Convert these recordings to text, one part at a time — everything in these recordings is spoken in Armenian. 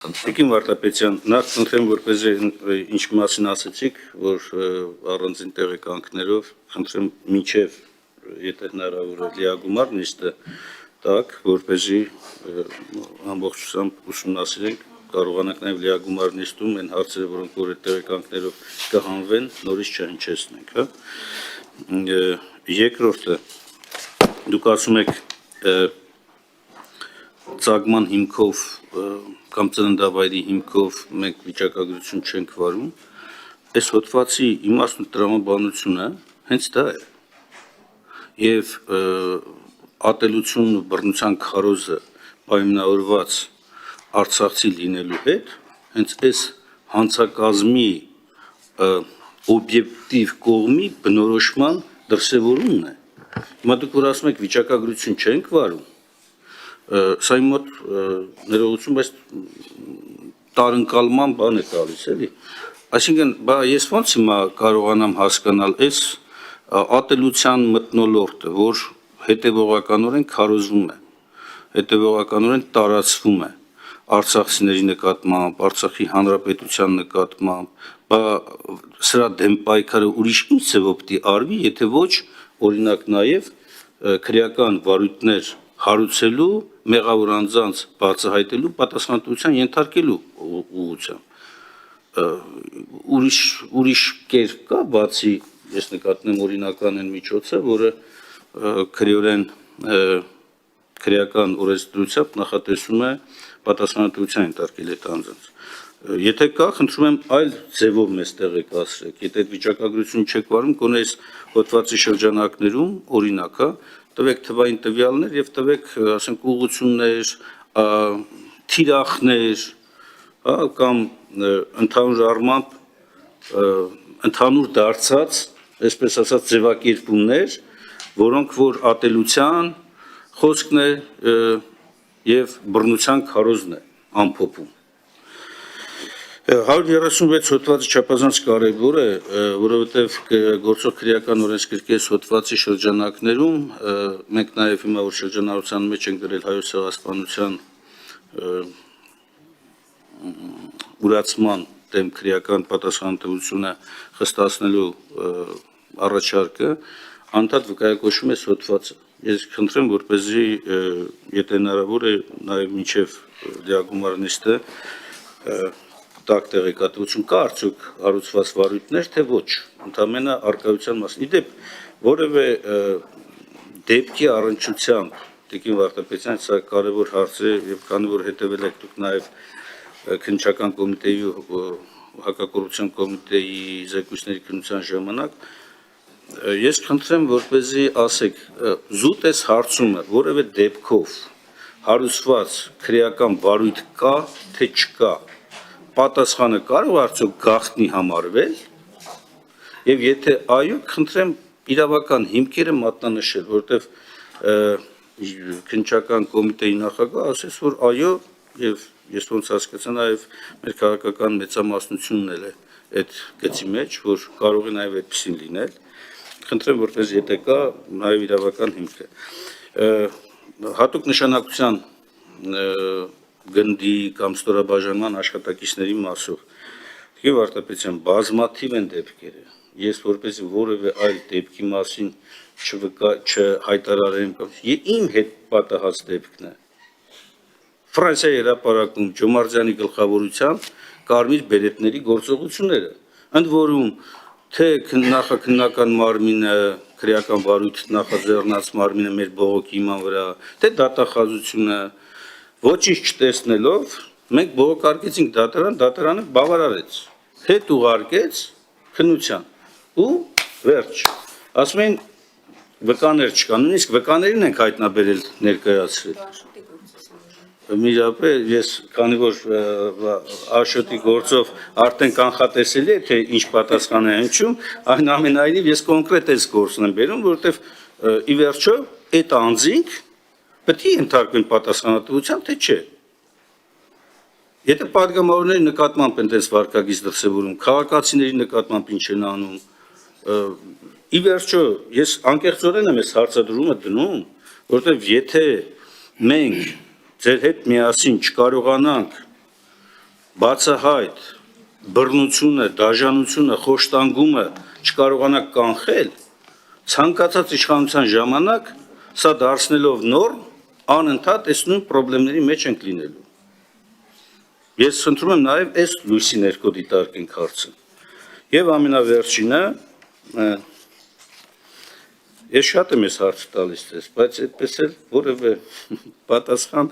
Տիկին Վարդապետյան, նախ խնդրեմ, որպեսզի ինչ մասին ասեցիք, որ առանձին տեղեկանքներով խնդրեմ մինչև եթե հնարավոր է լիագումար նիստը տակ, որպեսզի ամբողջությամբ ուսումնասիրենք, կարողանանք նաև լիագումար նիստում այն հարցերը, որոնք որ այդ տեղեկանքներով կհանվեն, նորից չհնչեցնենք, հա։ Երկրորդը, դուք ասում եք ծագման հիմքով կամ ծննդավայրի հիմքով մենք վիճակագրություն չենք վարում, այս հոդվածի իմաստն ու տրամաբանությունը հենց դա է։ Եվ ատելությունն ու բռնության քարոզը պայմանավորված արցախցի լինելու հետ, հենց այս հանցակազմի օբյեկտիվ կողմի բնորոշման դրսևորումն է։ Հիմա դուք որ ասում եք վիճակագրություն չենք վարում, սա իմ մոտ ներողություն, բայց տարընկալման բան է տալիս, էլի։ Այսինքն, ես ոնց հիմա կարողանամ հասկանալ այս ատելության մթնոլորտը, որ հետևողականորեն քարոզվում է, հետևողականորեն տարածվում է արցախցիների նկատմամբ, Արցախի հանրապետության նկատմամբ, սրա դեմ պայքարը ուրիշ ինչ ձևով պիտի արվի, եթե ոչ, օրինակ նաև քրեական վարույթներ հարուցելու, մեղավոր անձանց բացահայտելու, պատասխանատվության ենթարկելու ուղղությամբ։ Ուրիշ կերպ կա, բացի ես նկատնում օրինական այն միջոցը, որը քրեական օրենսդրությամբ նախատեսում է պատասխանատվության ենթարկել այդ անձանց։ Եթե կա, խնդրում եմ այլ ձևով մեզ տեղեկացրեք, եթե այդ վիճակագրություն չեք վարում, գոնե այս հոդվածի շրջանակներում օրինակ, հա, տվեք թվային տվյալներ եւ տվեք, ասենք, ուղղություններ, թիրախներ, հա, կամ ընդհանուր առմամբ ընդհանուր դարձած, այսպես ասած, ձևակերպումներ, որոնք որ ատելության խոսքն է եւ բռնության քարոզն է ամփոփում։ 136 հոդվածը չափազանց կարևոր է, որովհետև գործող քրեական օրենսգրքի հոդվածի շրջանակներում մենք նաև հիմա որ շրջանառության մեջ ենք դրել հայոց ցեղասպանության ուրացման դեմ քրեական պատասխանատվությունը խստացնելու առաջարկը անդադ վկայակոչվում է հոդվածը։ Ես խնդրեմ, որպեսզի եթե հնարավոր է նաև մինչև լիագումար նիստը տակ տեղեկատվություն կա արդյոք հարուցված վարույթներ, թե ոչ, ընդամենը առկայության մասին։ Իդեպ որևէ դեպքի առնչությամբ, Տիկին Վարդապետյան, սա կարևոր հարց է եւ քանի որ հետեւել եք դուք նաեւ քննչական կոմիտեի ու հակակոռուպցիոն կոմիտեի զեկույցների քննության ժամանակ, ես խնդրեմ, որպեսզի ասեք, զուտ այս հարցումը որևէ դեպքով հարուցված քրեական վարույթ կա, թե չկա, պատասխանը կարող արդյոք գաղտնի համարվել եւ եթե այո, խնդրեմ իրավական հիմքերը մատնանշել, որտեվ քննչական կոմիտեի նախագահը ասեց, որ այո, եւ ես ոնց հասկացա նաեւ մեր քաղաքական մեծամասնությունն էլ է այդ գծի մեջ, որ կարող է նաեւ այդպեսին լինել։ Խնդրեմ, որպես եթե կա նաեւ իրավական հիմք է։ Հատուկ նշանակության գնդի կամ ստորաբաժանման աշխատակիցների մասով։ Տիկին Վարդապետյան, բազմաթիվ են դեպքերը։ Ես որպես որևէ այլ դեպքի մասին չհայտարարեմ կամ իմ հետ պատահած դեպքն է։ Ֆրանսիայի հրապարակում Ջոմարձյանի գլխավորությամբ կարմիր բերետների գործողությունները, ընդ որում թե նախաքննական մարմինը քրեական վարույթ նախաձեռնած մարմինը մեր բողոքի իման վրա, թե դատախազությունը ոչինչ չտեսնելով, մենք բողոքարկեցինք դատարան, դատարանը բավարարեց, հետ ուղարկեց քննության ու վերջ։ Ասում են վկաներ չկան, նույնիսկ վկաներին ենք հայտնաբերել ներկայացրել։ Միջապես ես քանի որ Աշոտի գործով արդեն կանխատեսելի է թե ինչ պատասխան է հնչում, այնուամենայնիվ ես կոնկրետ այս գործն եմ բերում, որովհետև ի վերջո այդ անձինք պետք է ենթարկվեն պատասխանատվության, թե չէ։ Եթե պատգամավորների նկատմամբ են դες վարկագիծ դրսևորում, քաղաքացիների նկատմամբ ինչ են անում, ի վերջո ես անկեղծորեն եմ այս հարցադրումը դնում, որովհետև եթե մենք ձեր հետ միասին չկարողանանք բացահայտ բռնությունը, դաժանությունը, խոշտանգումը չկարողանաք կանխել, ցանկացած իշխանության ժամանակ սա դարձնելով նորմ, անընդհատ այս նույն խնդիրների մեջ ենք լինելու։ Ես խնդրում եմ նաև այս լույսի ներքո դիտարկենք հարցը։ Եվ ամենավերջինը, ես շատ եմ այս հարցը տալիս ձեզ, բայց այդպես էլ որևէ պատասխան,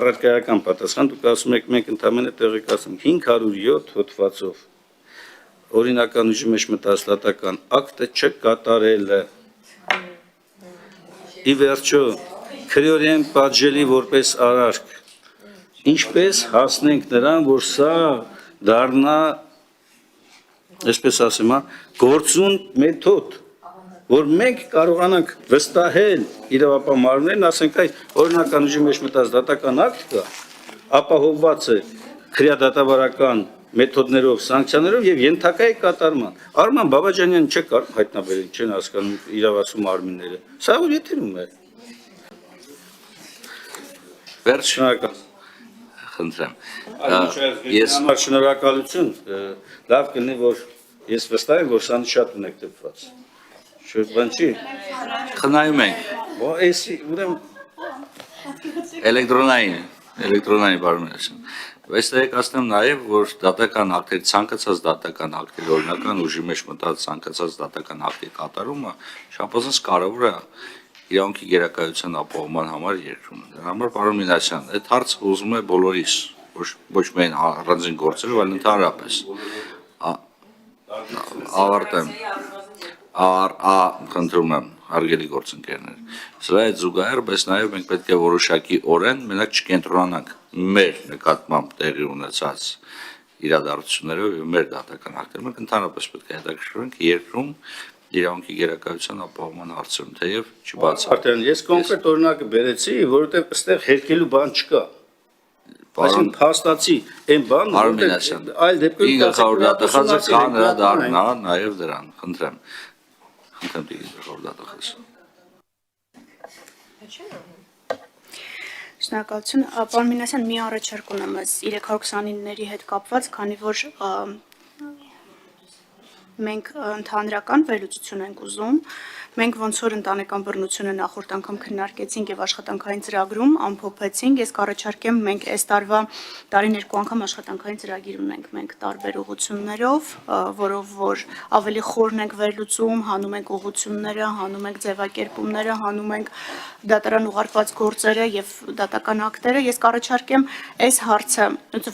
առարկայական պատասխան, դուք ասում եք, մենք ընդամենը տեղեկացնենք 507 հոդվածով օրինական ուժի մեջ մտածլատական ակտը չկատարելը։ Ի վերջո, քրեորեն պատժելի որպես արարք, ինչպես հասնենք նրան, որ սա դառնա, այսպես ասեմ, գործուն մեթոդ, որ մենք կարողանանք վստահել իրավապահ մարմիններին, ասենք, այ օրինական ուժի մեջ մտած դատական ակտ կա, ապահովված է քրեադատավարական մեթոդներով, սանկցիաներով եւ ենթակա է կատարման։ Արման Բաբաջանյանը չէ կարող հայտնաբերել, չեն հասկանում իրավասու մարմինները։ Սա որ եթերում է։ Վերջ, Շնորհակալ։ խնդրեմ։ Ես համար շնորհակալություն, լավ կլինի, որ ես վստահ եմ, որ սա շատ ունեք դպված։ Շուտ բան չի։ Խնայում ենք Բա էսի ուրեմն էլեկտրոնային բարմենացիան։ Բայց տեղեկացնեմ նաև, որ դատական ակտերի ցանկացած դատական ակտերի օրինական ուժի մեջ մտած ցանկացած դատական ակտի կատարումը շապազանց կարևոր է իրավունքի գերակայության ապահովման համար երկրում։ Դրա համար պարոն Մինասյան, այդ հարցը ուզում է բոլորիս, ոչ միայն առանձին գործերով, այլ ընդհանրապես։ Ավարտեմ։ Խնդրում եմ, հարգելի գործընկերներ, սրա հետ զուգահեռ, բայց նաև մենք պետք է որոշակի օրեն մենակ չկենտրոնանանք մեր նկատմամբ տեղի ունեցած իրադարձություններով եւ մեր դատական ակտերով, մենք ընդհանրապես պետք է հետաքրքրվենք երկրում իրավունքի գերակայության ապահովման հարցերում, թեև չբացառ։ Արդեն ես կոնկրետ օրինակը բերեցի, որովհետեւ այստեղ հերկելու բան չկա։ Այսինքն փաստացի այն բան, Արմենասյան, այլ դեպքում գլխավոր դատախազը կանրադառնա նաև դրան, խնդրեմ գլխավոր դատախազը։ Շնորհակալություն, պարոն Մինասյան, մի առաջարկ ունեմ այս 329-ների հետ կապված, քանի որ մենք ընդհանրական վերլուծություն ենք ուզում, մենք ոնց որ ընտանեկան բռնությունը նախորդ անգամ քննարկեցինք եւ աշխատանքային ծրագրում ամփոփեցինք, ես կառաջարկեմ մենք այս տարվա տարին երկու անգամ աշխատանքային ծրագիր ունենք մենք տարբեր ուղղություններով, որով որ ավելի խորն ենք վերլուծում, հանում ենք ուղղությունները, հանում ենք ձևակերպումները, հանում ենք դատարան ուղարկված գործերը եւ դատական ակտերը, ես կառաջարկեմ այս հարցը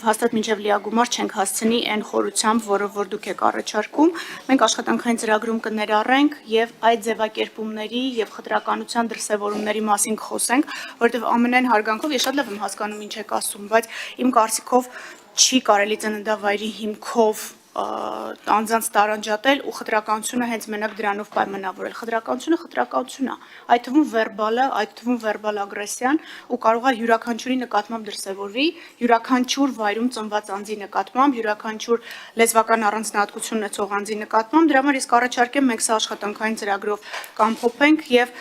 հաստատ մինչեւ լիագումար չենք հասցնի այն խորությամբ, որով որ դուք եք առաջարկում, մենք աշխատանքային ծրագրում կներառենք եւ այդ ձևակերպումների եւ խտրականության դրսեւորումների մասին կխոսենք, որովհետեւ ամենայն հարգանքով ես շատ լավ եմ հասկանում ինչ եք ասում, բայց իմ կարծիքով չի կարելի ծննդավայրի հիմքով անձանց տարանջատել ու խտրականությունը հենց մենակ դրանով պայմանավորել։ Խտրականությունը խտրականություն է, այդ թվում վերբալը, այդ թվում վերբալ ագրեսիան ու կարող է յուրաքանչյուրի նկատմամբ դրսևորվի, յուրաքանչյուր վայրում ծնված անձի նկատմամբ, յուրաքանչյուր լեզվական առանձնահատկություն ունեցող անձի նկատմամբ, դրա համար ես կառաջարկեմ մենք սա աշխատանքային ծրագրով կամփոփենք եւ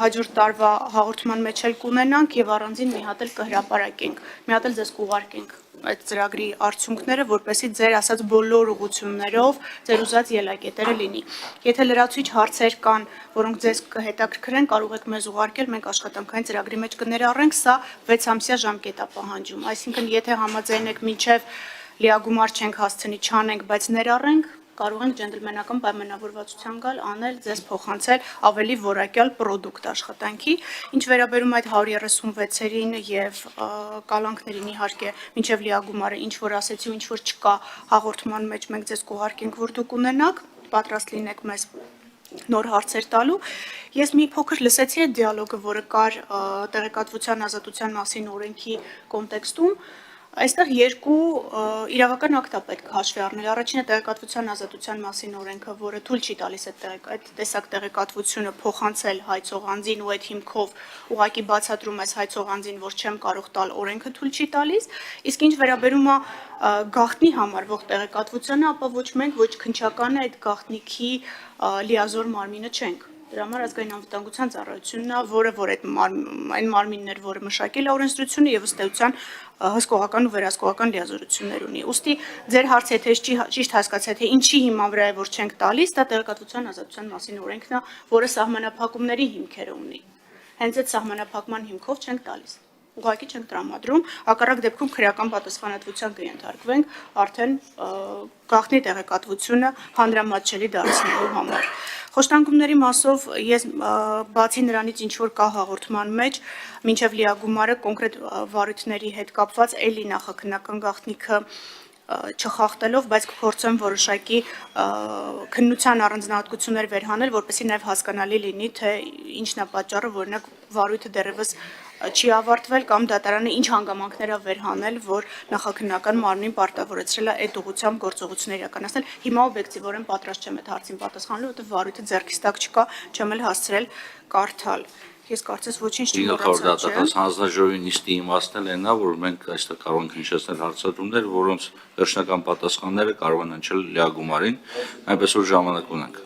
հաջորդ տարվա հաղորդման մեջ էլ կունենանք եւ առանձին մի հատ էլ կհրապարակենք, մի հատ էլ ձեզ կուղարկենք այդ ծրագրի արդյունքները, որպեսզի ձեր ասած բոլոր ուղղություններով ձեր ուզած ելակետերը լինի։ Եթե լրացուցիչ հարցեր կան, որոնք ձեզ կհետաքրքրեն, կարող եք մեզ ուղարկել, մենք աշխատանքային ծրագրի մեջ կներառենք, սա 6 ամսյա ժամկետ է պահանջում։ Այսինքն, եթե համաձայն եք մինչև լիագումար չենք հասցնի, չանենք, բայց ներառենք, կարող ենք ջենտլմենական պայմանավորվածության գալ, անել, ձեզ փոխանցել ավելի որակյալ պրոդուկտ աշխատանքի։ Ինչ վերաբերում այդ 136-երին եւ կալանքներին, իհարկե, մինչեւ լիագումարը ինչ որ ասեցի ու ինչ որ չկա հաղորդման մեջ, մենք ձեզ կուղարկենք, որ դուք ունենաք, պատրաստ լինեք մեզ նոր հարցեր տալու։ Ես մի փոքր լսեցի այդ դիալոգը, որը կար տեղեկատվության ազատության մասին օրենքի կոնտեքստում։ Այստեղ երկու իրավական ակտ է պետք հաշվի առնել։ Առաջինը տեղեկատվության ազատության մասին օրենքը, որը թույլ չի տալիս այդ տեսակ տեղեկատվությունը փոխանցել հայցող անձին ու այդ հիմքով ուղղակի բացատրում ես հայցող անձին, որ չեմ կարող տալ, օրենքը թույլ չի տալիս։ Իսկ ինչ վերաբերում է գաղտնի համարվող տեղեկատվությանը, ապա ոչ մենք, ոչ քննչականը այդ գաղտնիքի լիազոր մարմինը չենք։ Դրա համար ազգային անվտանգության ծառայությունն է, որը այն մարմիններ, որը մշակել է օրենսդրությունը եւ ըստ էության հսկողական ու վերահսկողական լիազորություններ ունի։ Ուստի ձեր հարցը եթե ճիշտ հասկացա, թե ինչի հիման վրա է որ չենք տալիս, դա տեղեկատվության ազատության մասին օրենքն է, որը սահմանափակումների հիմքեր ունի։ Հենց այդ սահմանափակման հիմքով չենք տալիս։ Ուղղակի չենք տրամադրում, հակառակ դեպքում քրեական պատասխանատվության կենթարկվենք արդեն գաղտնի տեղեկատվությունը հանրամատչելի դարձնելու համար։ Խոշտանգումների մասով ես բացի նրանից ինչ որ կա հաղորդման մեջ, մինչև լիագումարը կոնկրետ վարույթների հետ կապված էլի նախաքննական գաղտնիքը չխախտելով, բայց կփորձեմ որոշակի քննության առանձնահատկություններ վերհանել, որպեսզի նաև հասկանալի լինի, թե ինչն է պատճառը, օրինակ վարույթը դեռևս չի ավարտվել կամ դատարանը ինչ հանգամանքներ է վերհանել, որ նախաքննական մարմնին պարտավորեցրել է այդ ուղղությամբ գործողություններ իրականացնել։ Հիմա օբյեկտիվորեն պատրաստ չեմ այդ հարցին պատասխանելու, որովհետև վարույթը ձեռքիս տակ չկա, չեմ էլ հասցրել կարդալ։ Ես կարծես ոչինչ չմոռացա, չէ՞։ Դատական հանձնաժողովի նիստի իմաստն էլ այնա, որ մենք այստեղ կարող ենք հնչեցնել հարցադրումներ, որոնց վերջնական պատասխանները կարող են հնչել լիագումարին, այնպես որ ժամանակ ունենք։